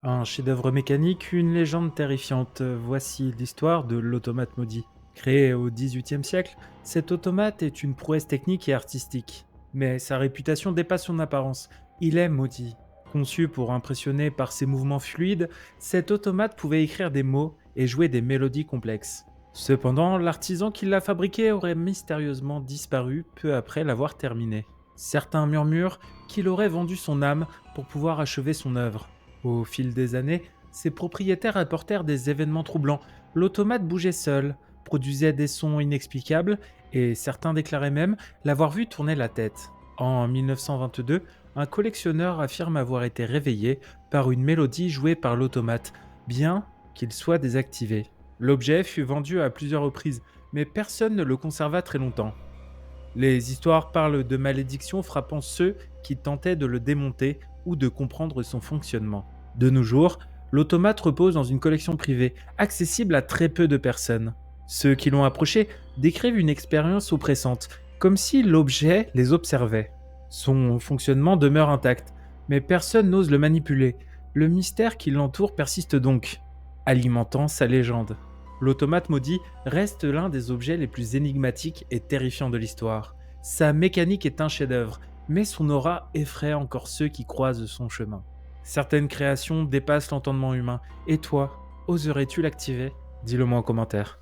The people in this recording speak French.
Un chef-d'œuvre mécanique, une légende terrifiante. Voici l'histoire de l'automate maudit. Créé au XVIIIe siècle, cet automate est une prouesse technique et artistique. Mais sa réputation dépasse son apparence. Il est maudit. Conçu pour impressionner par ses mouvements fluides, cet automate pouvait écrire des mots et jouer des mélodies complexes. Cependant, l'artisan qui l'a fabriqué aurait mystérieusement disparu peu après l'avoir terminé. Certains murmurent qu'il aurait vendu son âme pour pouvoir achever son œuvre. Au fil des années, ses propriétaires rapportèrent des événements troublants. L'automate bougeait seul, produisait des sons inexplicables et certains déclaraient même l'avoir vu tourner la tête. En 1922, un collectionneur affirme avoir été réveillé par une mélodie jouée par l'automate, bien qu'il soit désactivé. L'objet fut vendu à plusieurs reprises, mais personne ne le conserva très longtemps. Les histoires parlent de malédictions frappant ceux qui tentaient de le démonter ou de comprendre son fonctionnement. De nos jours, l'automate repose dans une collection privée, accessible à très peu de personnes. Ceux qui l'ont approché décrivent une expérience oppressante, comme si l'objet les observait. Son fonctionnement demeure intact, mais personne n'ose le manipuler. Le mystère qui l'entoure persiste donc, alimentant sa légende. L'automate maudit reste l'un des objets les plus énigmatiques et terrifiants de l'histoire. Sa mécanique est un chef-d'œuvre, mais son aura effraie encore ceux qui croisent son chemin. Certaines créations dépassent l'entendement humain, et toi, oserais-tu l'activer? Dis-le moi en commentaire.